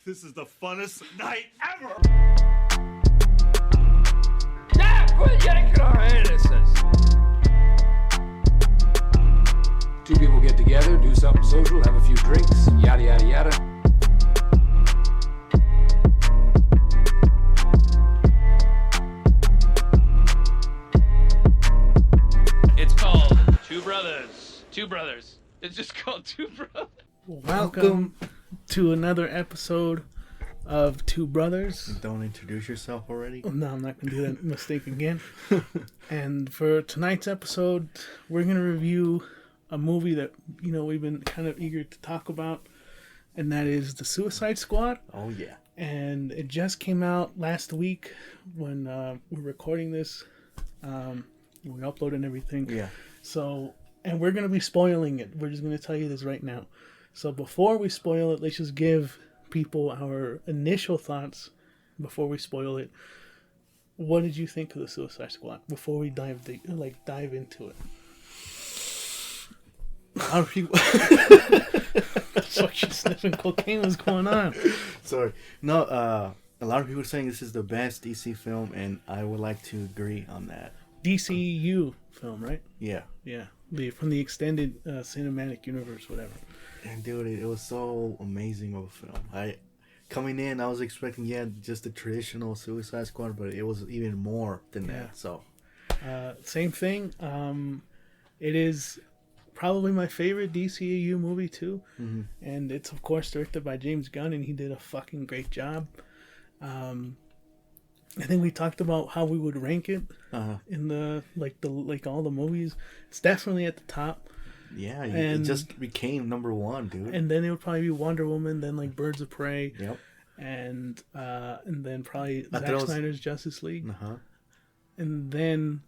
This is the funnest night ever! Dad, quit yanking our anuses! Two people get together, do something social, have a few drinks, yada yada yada. It's called Two Brothers. Two Brothers. It's just called Two Brothers. Welcome to another episode of Two Brothers. Don't introduce yourself already? No, I'm not going to do that mistake again. And for tonight's episode, we're going to review a movie that, you know, we've been kind of eager to talk about, and that is The Suicide Squad. Oh, yeah. And it just came out last week when we're recording this. We uploaded everything. Yeah. So, and we're going to be spoiling it. We're just going to tell you this right now. So before we spoil it, let's just give people our initial thoughts before we spoil it. What did you think of The Suicide Squad before we dive into it? A lot of people... Fuck, you sniffing cocaine? What's going on? Sorry. No, a lot of people are saying this is the best DC film, and I would like to agree on that. DCU film, right? Yeah. Yeah. From the extended cinematic universe, whatever. And dude, it was so amazing of a film. Coming in, I was expecting, just the traditional Suicide Squad, but it was even more than that. So, same thing. It is probably my favorite DCU movie too, and it's of course directed by James Gunn, and he did a fucking great job. I think we talked about how we would rank it in the all the movies. It's definitely at the top. yeah, And- it just became number one, dude. And then it would probably be Wonder Woman, then like Birds of Prey, Yep. and then probably I thought Zack it was- Snyder's Justice League, Uh-huh. and then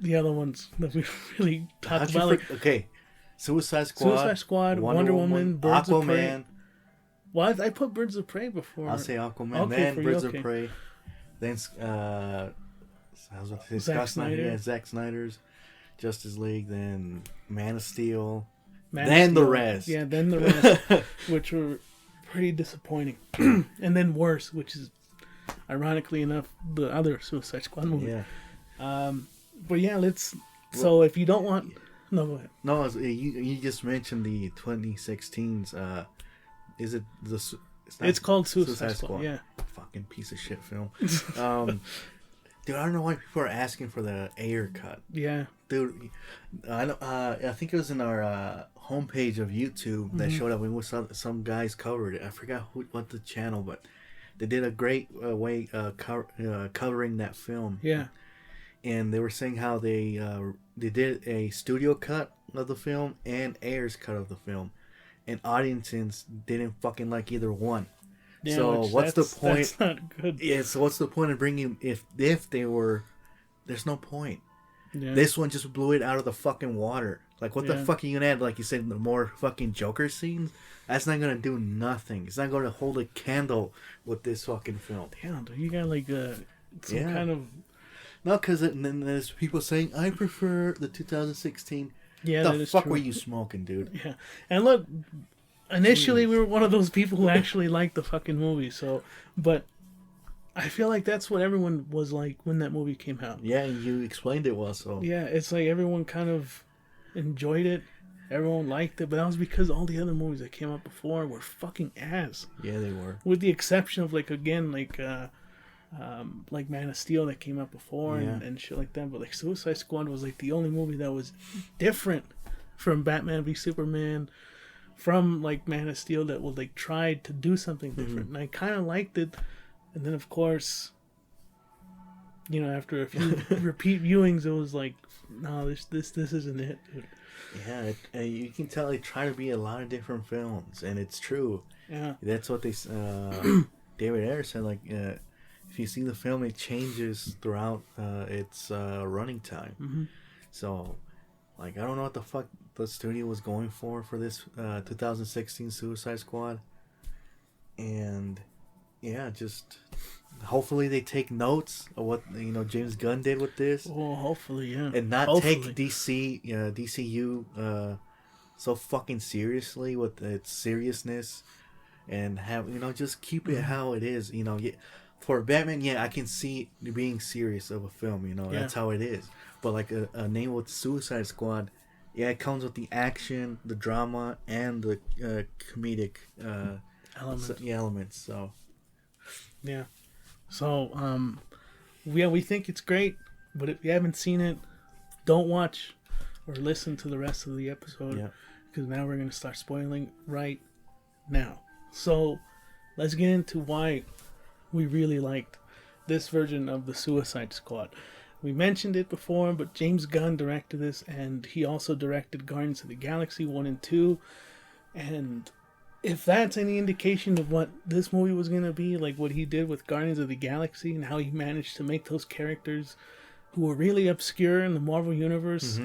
the other ones that we really How'd talked you about, okay. Suicide Squad. Suicide Squad, Wonder Woman, Birds of Prey. Aquaman. Well, I put Birds of Prey before. I'll say Aquaman, Okay, then for you, Birds okay. of Prey, then Zack Snyder. Zack Snyder's Justice League, then Man of Steel, Man of then the Steel. rest. Yeah, then the rest, which were pretty disappointing, and then worse, which is ironically enough the other Suicide Squad movie. Yeah. But yeah, let's. So if you don't want, no, go ahead. No, you just mentioned the 2016's. Is it the? Not It's called Suicide Squad. Yeah. Fucking piece of shit film. Dude, I don't know why people are asking for the Ayer cut. Yeah. Dude, I know. I think it was in our homepage of YouTube that showed up. We saw some guys covered it. I forgot what the channel, but they did a great way covering that film. Yeah. And they were saying how they did a studio cut of the film and Ayer's cut of the film, and audiences didn't fucking like either one. Yeah, So what's the point? That's not good. Yeah. So what's the point of bringing if they were? There's no point. Yeah. This one just blew it out of the fucking water. Like, what the Yeah. fuck are you gonna add? Like you said, the more fucking Joker scenes? That's not gonna do nothing. It's not gonna hold a candle with this fucking film. Damn, dude, you got like some Yeah. kind of. No, because then there's people saying, I prefer the 2016. Yeah, that The is fuck true. were you smoking, dude? Yeah, and look, initially we were one of those people who actually liked the fucking movie. So, but I feel like that's what everyone was like when that movie came out. Yeah, and you explained it well, so. Yeah, it's like everyone kind of enjoyed it. Everyone liked it, but that was because all the other movies that came out before were fucking ass. Yeah, they were. With the exception of like Man of Steel that came out before and shit like that. But like Suicide Squad was like the only movie that was different from Batman v Superman, from like Man of Steel, that was like tried to do something different. And I kind of liked it. And then of course, you know, after a few repeat viewings, it was like, no, this isn't it, dude. Yeah, you can tell they try to be a lot of different films, and it's true. Yeah. That's what they David Ayer said, like, if you see the film, it changes throughout its running time. So, like, I don't know what the fuck the studio was going for this 2016 Suicide Squad. And, yeah, just hopefully they take notes of what, you know, James Gunn did with this. Well, hopefully, yeah. And not Hopefully. take DCU so fucking seriously with its seriousness. and have just keep it how it is. For Batman, I can see being serious of a film. That's how it is. But like a name with Suicide Squad, it comes with the action, the drama, and the comedic elements. So yeah. So we think it's great, but if you haven't seen it, don't watch or listen to the rest of the episode, because now we're gonna start spoiling right now. So let's get into why we really liked this version of the Suicide Squad. We mentioned it before, but James Gunn directed this, and he also directed Guardians of the Galaxy 1 and 2. And if that's any indication of what this movie was going to be, like what he did with Guardians of the Galaxy and how he managed to make those characters who were really obscure in the Marvel Universe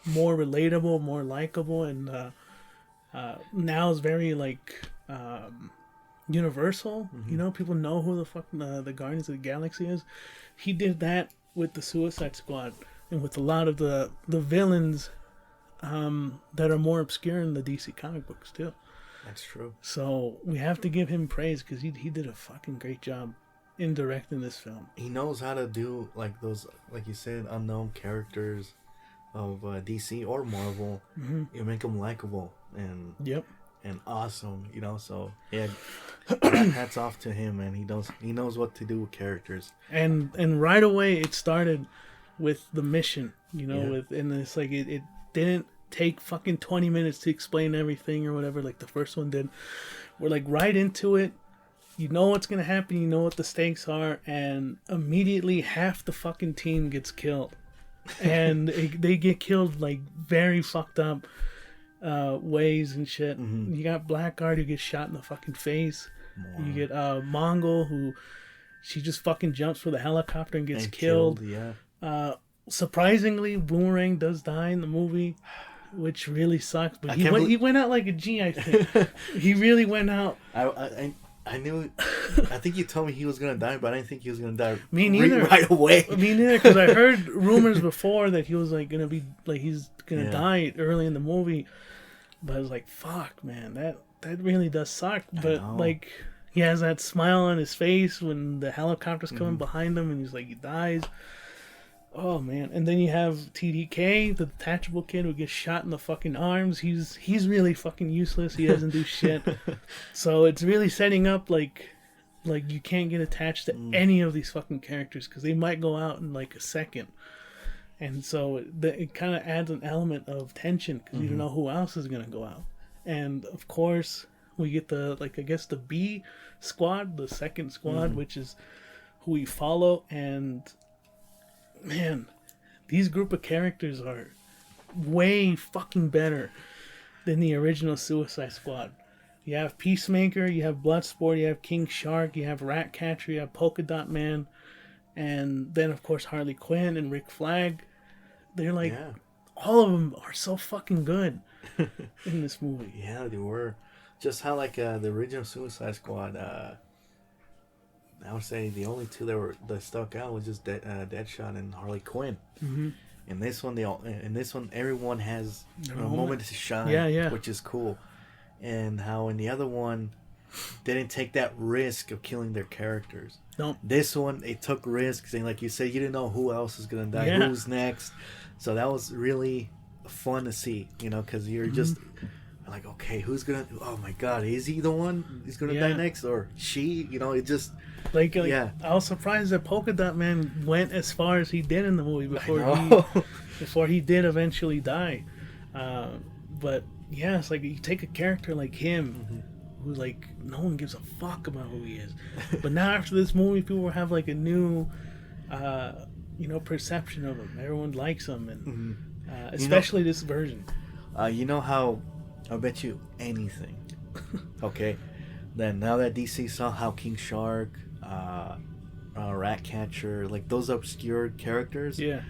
more relatable, more likable, and now is very like universal. People know who the fuck the Guardians of the Galaxy is. He did that with the Suicide Squad and with a lot of the villains that are more obscure in the DC comic books too. That's true. So we have to give him praise because he did a fucking great job in directing this film. He knows how to do like those, like you said, unknown characters of DC or Marvel. You make them likable and and awesome, So hats off to him, man. He knows what to do with characters. And right away it started with the mission, and it's like it didn't take fucking 20 minutes to explain everything or whatever like the first one did. We're like right into it. You know what's gonna happen. You know what the stakes are, and immediately half the fucking team gets killed, and they get killed like very fucked up ways and shit. You got Blackguard who gets shot in the fucking face. You get Mongol who she just fucking jumps for the helicopter and gets killed. Surprisingly, Boomerang does die in the movie, which really sucks. But he went out like a G, I think. He really went out. I knew. I think you told me he was gonna die, but I didn't think he was gonna die. Me neither. Right away. Me neither, because I heard rumors before that he was like gonna be like he's gonna die early in the movie. But I was like, fuck, man, that really does suck. But like, he has that smile on his face when the helicopter's coming behind him, and he's like, he dies. Oh man! And then you have TDK, the detachable kid who gets shot in the fucking arms. He's really fucking useless. He doesn't do shit. So it's really setting up like you can't get attached to any of these fucking characters because they might go out in like a second. And so it kind of adds an element of tension because you don't know who else is going to go out. And of course, we get the B squad, the second squad, which is who we follow. And man, these group of characters are way fucking better than the original Suicide Squad. You have Peacemaker, you have Bloodsport, you have King Shark, you have Ratcatcher, you have Polka Dot Man, and then of course Harley Quinn and Rick Flag. They're like, all of them are so fucking good in this movie. Yeah, they were. Just how like the original Suicide Squad, I would say the only two that stuck out was just Deadshot and Harley Quinn. In this one, everyone has a moment to shine, which is cool. And how in the other one, they didn't take that risk of killing their characters. Nope. This one, they took risks, and like you said, you didn't know who else is gonna die, who's next. So that was really fun to see, because you're just like, okay, who's gonna? Oh my God, is he the one who's gonna die next, or she? It just like I was surprised that Polka Dot Man went as far as he did in the movie before he did eventually die. But yeah, it's like you take a character like him. Who's like, no one gives a fuck about who he is. But now after this movie, people have like a new, perception of him. Everyone likes him, and especially this version. You know how, I bet you anything. Okay, then now that DC saw how King Shark, Ratcatcher, like those obscure characters, you're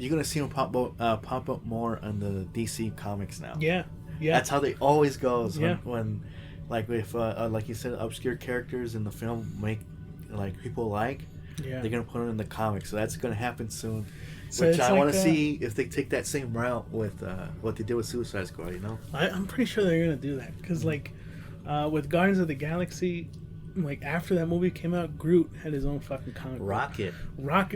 gonna see them pop up more on the DC comics now. Yeah. That's how they always goes when like if like you said, obscure characters in the film make like people they're gonna put them in the comics. So that's gonna happen soon. So which I want to see if they take that same route with what they did with Suicide Squad. I'm pretty sure they're gonna do that because like With Guardians of the Galaxy, like after that movie came out, Groot had his own fucking comic book. Rocket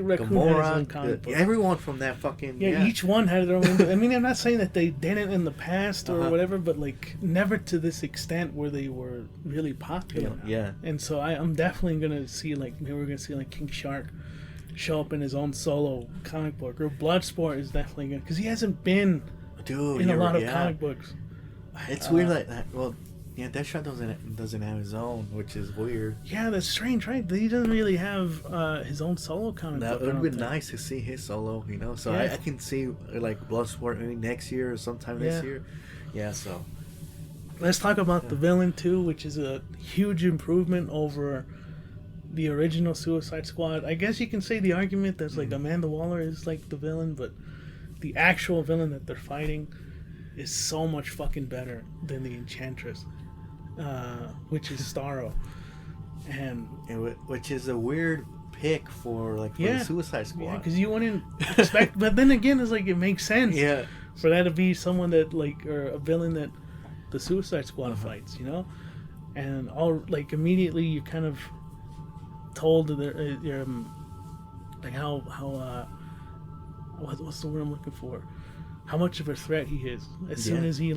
Raccoon had his own comic book. Everyone from that fucking each one had their own. I mean, I'm not saying that they didn't in the past or whatever, but like never to this extent where they were really popular. Yeah. And so I'm definitely gonna see maybe we're gonna see King Shark show up in his own solo comic book, or Bloodsport is definitely gonna, because he hasn't been in a lot of comic books. It's weird that. Well, yeah, Deathshot doesn't have his own, which is weird. Yeah, that's strange, right? He doesn't really have his own solo comic book. It would have been nice to see his solo, So I can see Bloodsport maybe next year or sometime this year. Yeah, so. Let's talk about the villain too, which is a huge improvement over the original Suicide Squad. I guess you can say the argument that's Amanda Waller is the villain, but the actual villain that they're fighting is so much fucking better than the Enchantress. Which is Starro, and which is a weird pick for the Suicide Squad. Yeah, because you wouldn't expect, but then again, it's it makes sense. Yeah, for that to be someone that or a villain that the Suicide Squad fights, and all immediately you kind of told how what's the word I'm looking for? How much of a threat he is as soon as he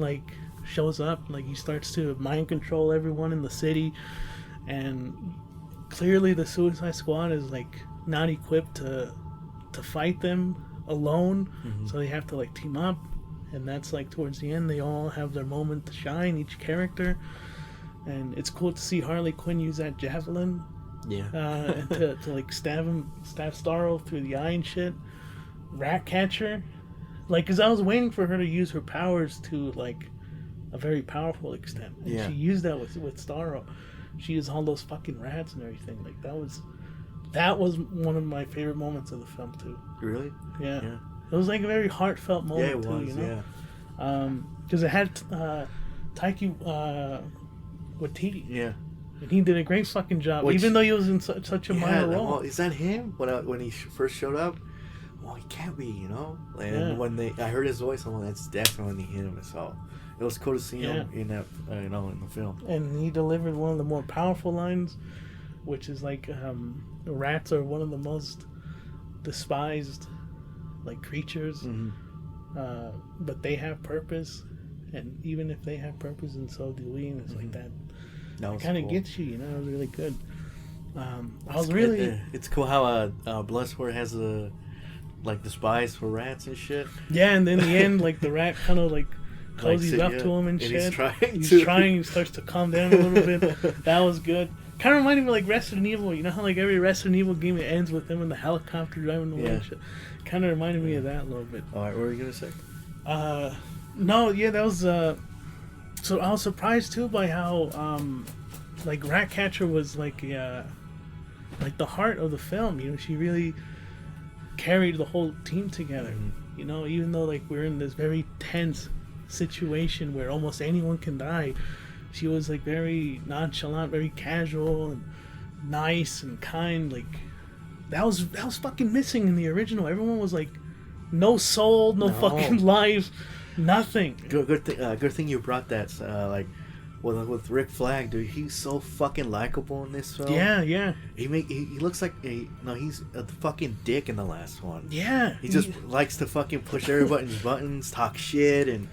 shows up, he starts to mind control everyone in the city, and clearly the Suicide Squad is not equipped to fight them alone, so they have to team up, and that's towards the end they all have their moment to shine, each character, and it's cool to see Harley Quinn use that javelin, and to stab Starro through the eye and shit. Ratcatcher, because I was waiting for her to use her powers to a very powerful extent. And she used that with Starro. She used all those fucking rats and everything. That was one of my favorite moments of the film too. Really? Yeah. It was a very heartfelt moment too, because it had Taika Waititi. Yeah. And he did a great fucking job, even though he was in such a minor role. Well, is that him? When he first showed up? Well, he can't be, And when I heard his voice, I'm like, that's definitely him. So it was cool to see him in that, in the film. And he delivered one of the more powerful lines, which is rats are one of the most despised creatures, but they have purpose, and even if they have purpose, and so do we. And it's that kind of gets you, It was really good. It's cool how Bloodsport has the spies for rats and shit. Yeah, and in the end, the rat kind of cozies up to him and shit. He's trying. He starts to calm down a little bit. That was good. Kind of reminded me of Resident Evil. You know how every Resident Evil game it ends with them in the helicopter driving away and shit. Kind of reminded me of that a little bit. All right, what were you gonna say? That was. So I was surprised too by how Ratcatcher was the heart of the film. She really carried the whole team together. Even though we're in this very tense situation where almost anyone can die, she was very nonchalant, very casual and nice and kind. That was fucking missing in the original. Everyone was no soul, no fucking life, nothing. Good thing you brought that. With Rick Flag, dude, he's so fucking likable in this film. Yeah. He looks like he's a fucking dick in the last one. Yeah. He just likes to fucking push everybody's buttons, talk shit, and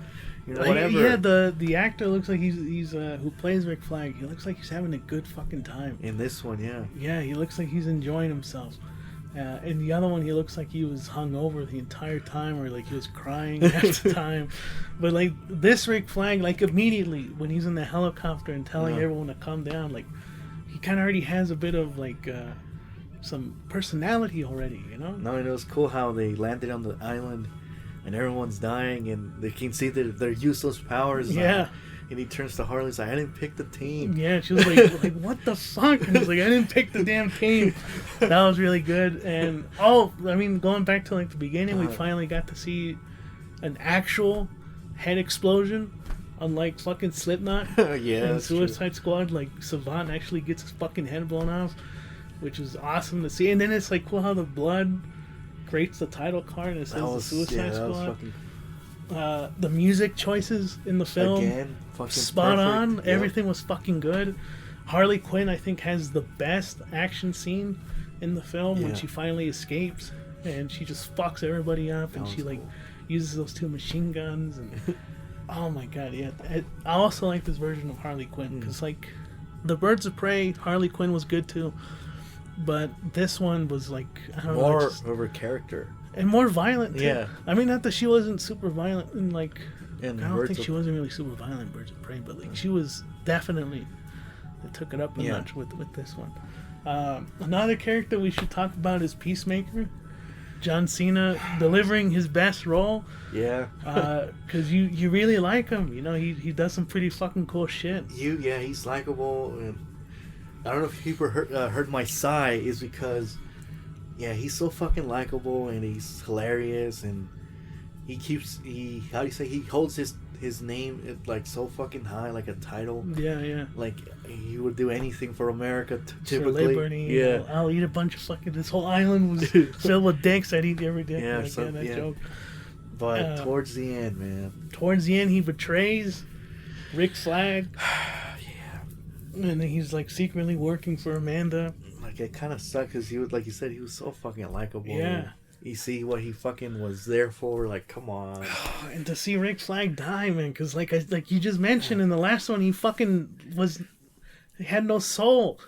whatever. Yeah, the actor looks like he's who plays Rick Flag. He looks like he's having a good fucking time. In this one, yeah. Yeah, he looks like he's enjoying himself. In the other one, he looks like he was hungover the entire time, or he was crying half the time. But this Rick Flag, immediately when he's in the helicopter and telling everyone to calm down, he kind of already has a bit of some personality already, No, and it was cool how they landed on the island, and everyone's dying, and they can see their useless powers. Yeah. And he turns to Harley and is like, I didn't pick the team. Yeah, she was like what the fuck? And he's I didn't pick the damn team. That was really good. And, going back to, the beginning, we finally got to see an actual head explosion, unlike fucking Slipknot. Yeah, and Suicide Squad. Savant actually gets his fucking head blown off, which was awesome to see. And then it's cool how the blood creates the title card and it says the Suicide Squad. The music choices in the film, Again, fucking spot perfect. on. Yep. Everything was fucking good. Harley Quinn, I think, has the best action scene in the film when Yeah. she finally escapes and she just fucks everybody up, and That she was like cool. uses those 2 machine guns, and oh my god, yeah. I also like this version of Harley Quinn because like the Birds of Prey, Harley Quinn was good too, but this one was like, I don't know, More just- of her character. and more violent too. Yeah. I mean, not that she wasn't super violent in like, And I don't Birds think of- she wasn't really super violent in Birds of Prey, but like she was definitely, they took it up a Yeah. notch with this one. Another character we should talk about is Peacemaker. John Cena delivering his best role, Yeah. because you really like him. You know, he does some pretty fucking cool shit. He's likable, and I don't know if people heard my sigh is because, yeah, he's so fucking likable and he's hilarious, and he holds his name like so fucking high, like a title. Yeah. Like he would do anything for America. For Typically, liberty, yeah. I'll eat a bunch of fucking. This whole island was filled with dicks. I'd eat every dick. Yeah, Like, so- that yeah. joke. But towards the end, man, Towards the end, he betrays Rick Flag, yeah, and then he's like secretly working for Amanda. like it kind of sucked because he was, like you said, he was so fucking likable. Yeah. You see what he fucking was there for. Like, come on. And to see Rick Flag die, man, because like you just mentioned in the last one, he had no soul.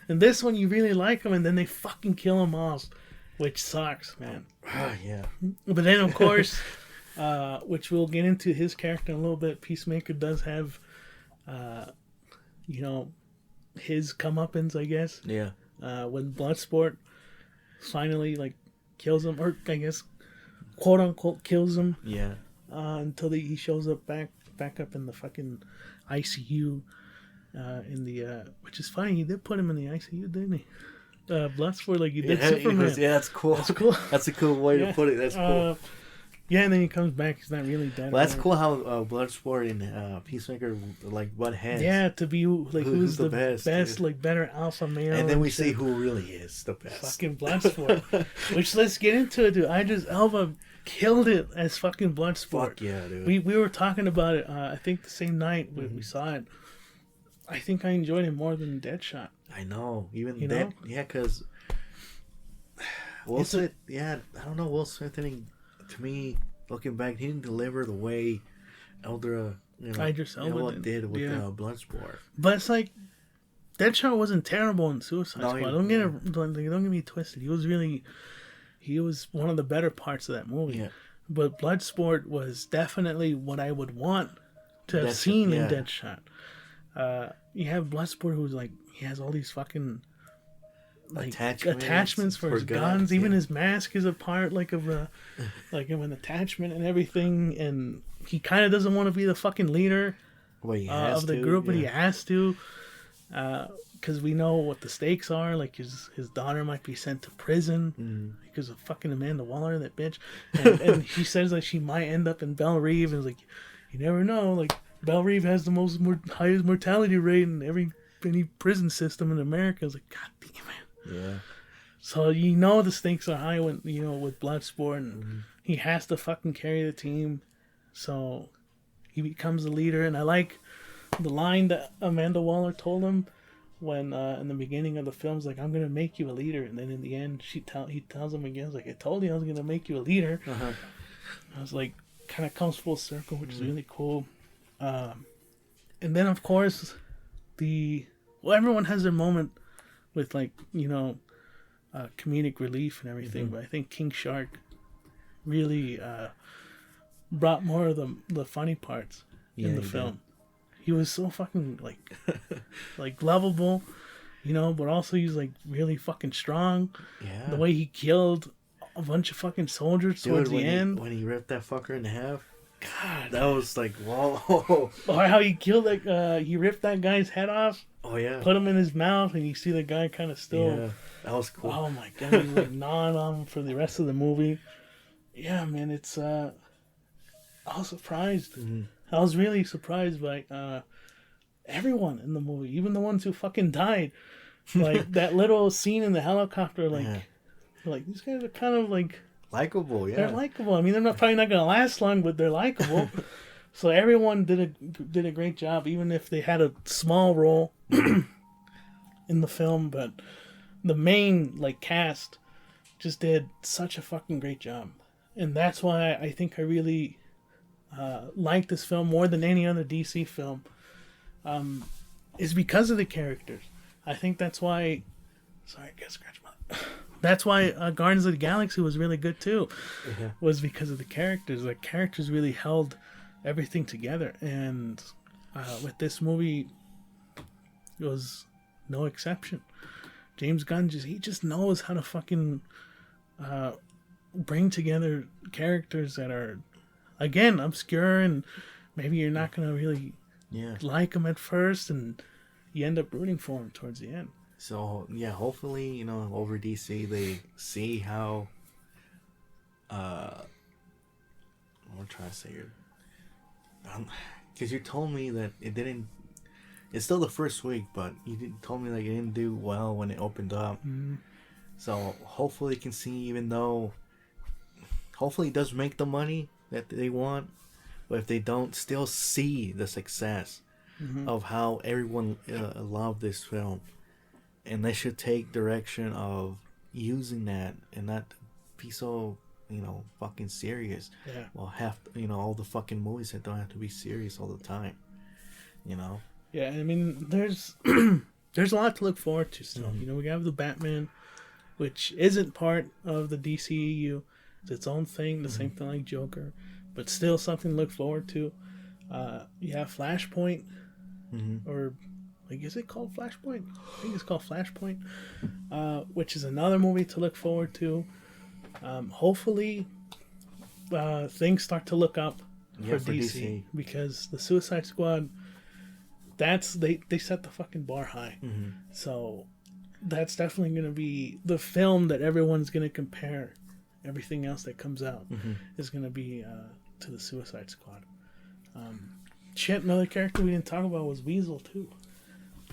And this one, you really like him, and then they fucking kill him off, which sucks, man. Yeah. But then, of course, which we'll get into his character in a little bit, Peacemaker does have, his comeuppance, I guess. Yeah. When Bloodsport finally, like, kills him, or I guess, quote unquote, kills him, Yeah. until he shows up back up in the fucking ICU, which is funny, he did put him in the ICU, didn't he? Bloodsport, like he did Superman. That's cool. That's cool. That's a cool way Yeah. to put it. That's cool. Yeah, and then he comes back, he's not really dead. Well, that's or- cool how Bloodsport and Peacemaker like butt heads. Yeah, to be like who's the best, dude. like better alpha male. And then we shit. see who really is the best. Fucking Bloodsport. Which, let's get into it, dude. Idris Elba killed it as fucking Bloodsport. Fuck yeah, dude. We were talking about it, I think the same night we saw it. I think I enjoyed it more than Deadshot. I know. Even You that. know? Yeah, because Will It's a- Smith. Yeah, I don't know. Will Smith didn't. To me, looking back, he didn't deliver the way Idris Elba did with yeah. Bloodsport. But it's like, Deadshot wasn't terrible in Suicide No, Squad. he- Don't get me twisted. He was one of the better parts of that movie. Yeah. But Bloodsport was definitely what I would want to have Deadshot, seen in yeah. Deadshot. You have Bloodsport, who's like, he has all these fucking like attachments for his guns. Even his mask is a part like of an attachment and everything. And he kind of doesn't want to be the fucking leader of the group, but he has to. Because we know what the stakes are. Like his daughter might be sent to prison because of fucking Amanda Waller, that bitch. And he says like she might end up in Belle Reve, and it's like, you never know. Like Belle Reve has the highest mortality rate in any prison system in America. It's like, god damn it. Yeah. So you know the stakes are high when with Bloodsport, and he has to fucking carry the team. So he becomes the leader, and I like the line that Amanda Waller told him when in the beginning of the film's like, I'm gonna make you a leader, and then in the end he tells him again, like, I told you I was gonna make you a leader. I was like, kind of comes full circle, which is really cool. And then of course everyone has their moment with like comedic relief and everything, but I think King Shark really brought more of the funny parts in the film. He was so fucking like lovable, but also he's like really fucking strong. Yeah. The way he killed a bunch of fucking soldiers towards the end. When he ripped that fucker in half. God, that was like, whoa. Or how he killed he ripped that guy's head off, Oh yeah. put him in his mouth, and you see the guy kind of still. Yeah, that was cool. Oh my god, he's like gnawing on him for the rest of the movie. Yeah, man, it's I was surprised. I was really surprised by everyone in the movie, even the ones who fucking died. Like that little scene in the helicopter, like these guys are kind of like likable. Yeah, they're likable. I mean, they're probably not gonna last long, but they're likable. So everyone did a great job, even if they had a small role in the film. But the main cast just did such a fucking great job, and that's why I think I really like this film more than any other DC film. Is because of the characters. I think that's why. Sorry, I got scratch my. That's why Guardians of the Galaxy was really good too. Yeah. Was because of the characters. The characters really held everything together, and with this movie, it was no exception. James Gunn just knows how to fucking bring together characters that are, again, obscure, and maybe you're not gonna really like them at first, and you end up rooting for them towards the end. So yeah, hopefully over DC they see how. I'm trying to say it. Because you told me that it didn't. It's still the first week, but you told me that it didn't do well when it opened up. Mm-hmm. So hopefully you can see, even though. Hopefully it does make the money that they want, but if they don't, still see the success of how everyone loved this film, and they should take direction of using that and not be so fucking serious. Yeah. Well, all the fucking movies that don't have to be serious all the time. Yeah, I mean, there's there's a lot to look forward to still. We have the Batman, which isn't part of the DCEU. It's its own thing, the same thing like Joker, but still something to look forward to. You have Flashpoint, or is it called Flashpoint? I think it's called Flashpoint, which is another movie to look forward to. Hopefully, things start to look up for DC, because the Suicide Squad, they set the fucking bar high. So that's definitely going to be the film that everyone's going to compare. Everything else that comes out is going to be to the Suicide Squad. Another character we didn't talk about was Weasel too,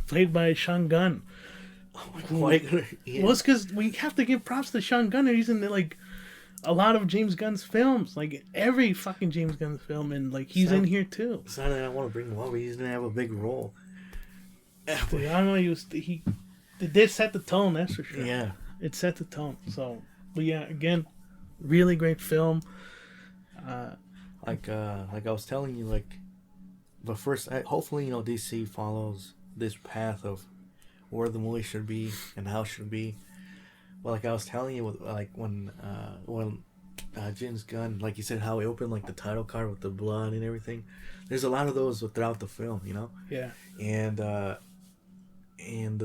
played by Sean Gunn. Well, it's because we have to give props to Sean Gunn. He's in a lot of James Gunn's films, every fucking James Gunn film, and he's in here too. It's not that I want to bring him up, but he's gonna have a big role. Dude, I don't know. It did set the tone, that's for sure. Yeah, it set the tone. So, but yeah, again, really great film. Like I was telling you, but first, hopefully, DC follows this path of where the movie should be and how it should be. Well, I was telling you, when James Gunn, you said, how he opened the title card with the blood and everything. There's a lot of those throughout the film, Yeah. And the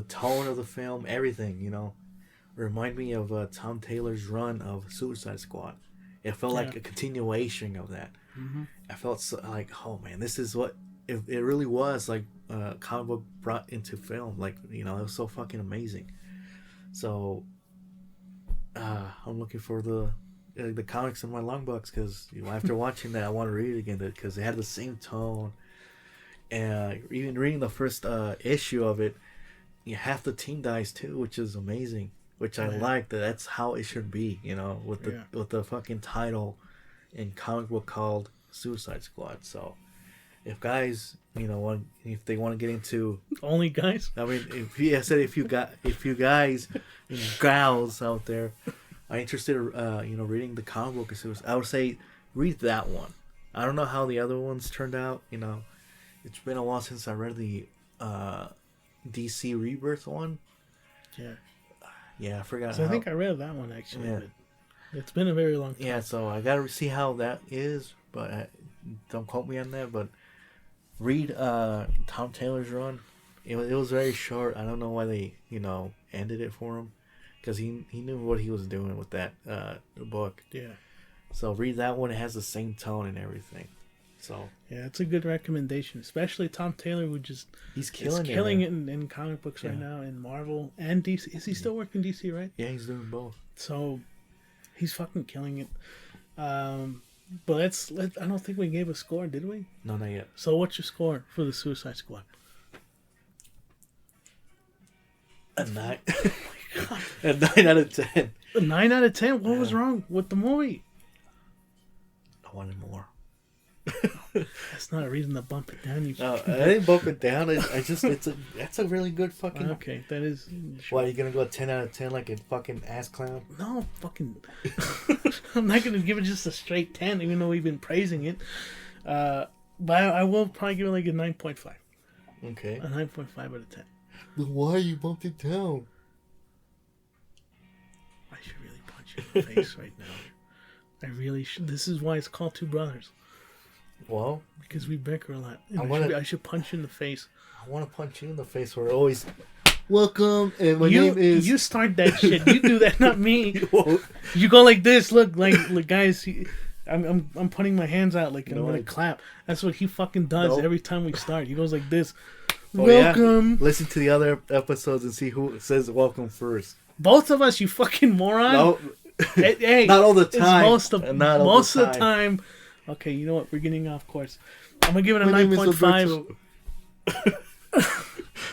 tone of the film, everything, remind me of Tom Taylor's run of Suicide Squad. It felt like a continuation of that. I felt oh man, this is what it really was, comic book brought into film. It was so fucking amazing. So I'm looking for the comics in my long box, because after watching that, I want to read it again, because they had the same tone. And even reading the first issue of it, half the team dies too, which is amazing. Which I like, that's how it should be, with the fucking title in comic book called Suicide Squad. So if guys, if they want to get into only guys, I mean, if you guys and gals out there are interested, reading the comic book of Suicide, I would say read that one. I don't know how the other ones turned out. It's been a while since I read the DC Rebirth one. Yeah. Yeah, I forgot. So I think I read that one actually. Yeah. It's been a very long time. Yeah, so I gotta see how that is, but don't quote me on that. But read Tom Taylor's run. It was very short. I don't know why they ended it for him, because he knew what he was doing with that book. Yeah. So read that one. It has the same tone and everything. So yeah, it's a good recommendation, especially Tom Taylor, who he's killing it in comic books right now, in Marvel and DC. Is he still working DC, right? Yeah, he's doing both. So he's fucking killing it. But I don't think we gave a score, did we? No, not yet. So what's your score for the Suicide Squad? A 9. A 9 out of 10. A 9 out of 10? What was wrong with the movie? I wanted more. That's not a reason to bump it down. You No, I didn't bump it down. That's a really good fucking. Okay, that is. Why, you gonna go 10 out of 10 like a fucking ass clown? No, fucking. I'm not gonna give it just a straight 10, even though we've been praising it. But I will probably give it like a 9.5. Okay. A 9.5 out of 10. Then why you bumped it down? I should really punch you in the face right now. I really should. This is why it's called Two Brothers. Well, because we bicker a lot. And I should punch you in the face. I want to punch you in the face. We're always welcome, and my name is. You start that shit. You do that, not me. You go like this. Look, like guys. I'm putting my hands out like I'm gonna clap. That's what he fucking does every time we start. He goes like this. Welcome. Yeah. Listen to the other episodes and see who says welcome first. Both of us, you fucking moron. No. Hey, not all the time. Most of the time. Okay, you know what? We're getting off course. I'm gonna give it a 9.5.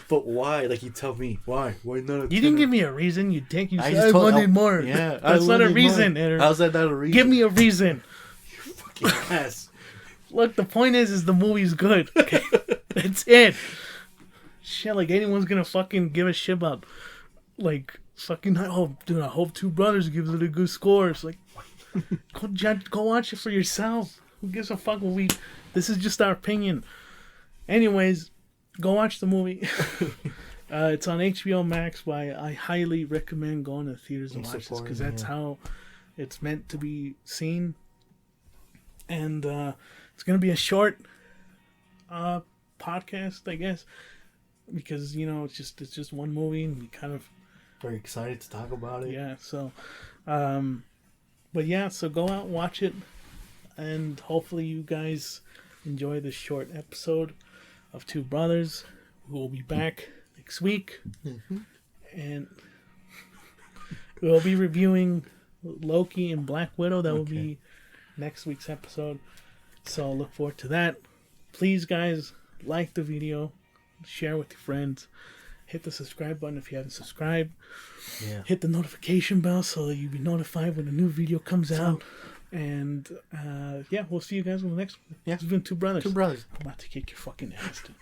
But why? Like, you tell me why? Why not? You didn't give me a reason. You dick. You said I wanted more. Yeah, that's not a reason. How's that not a reason? Give me a reason. You fucking ass. Look, the point is the movie's good. Okay, that's it. Shit, like anyone's gonna fucking give a shit about, like fucking. Oh, dude, I hope Two Brothers gives it a good score. It's like, go watch it for yourself. Who gives a fuck? This is just our opinion. Anyways, go watch the movie. It's on HBO Max. I highly recommend going to the theaters and watch this because that's how it's meant to be seen. And it's gonna be a short podcast, I guess, because it's just one movie and we kind of very excited to talk about it. Yeah. So, but yeah, so go out and watch it. And hopefully you guys enjoy this short episode of Two Brothers. We'll be back next week. Mm-hmm. And we'll be reviewing Loki and Black Widow. That will be next week's episode. So look forward to that. Please, guys, like the video. Share with your friends. Hit the subscribe button if you haven't subscribed. Yeah. Hit the notification bell so that you'll be notified when a new video comes out. And we'll see you guys on the next one. Yeah. It's been Two Brothers. Two Brothers. I'm about to kick your fucking ass, dude.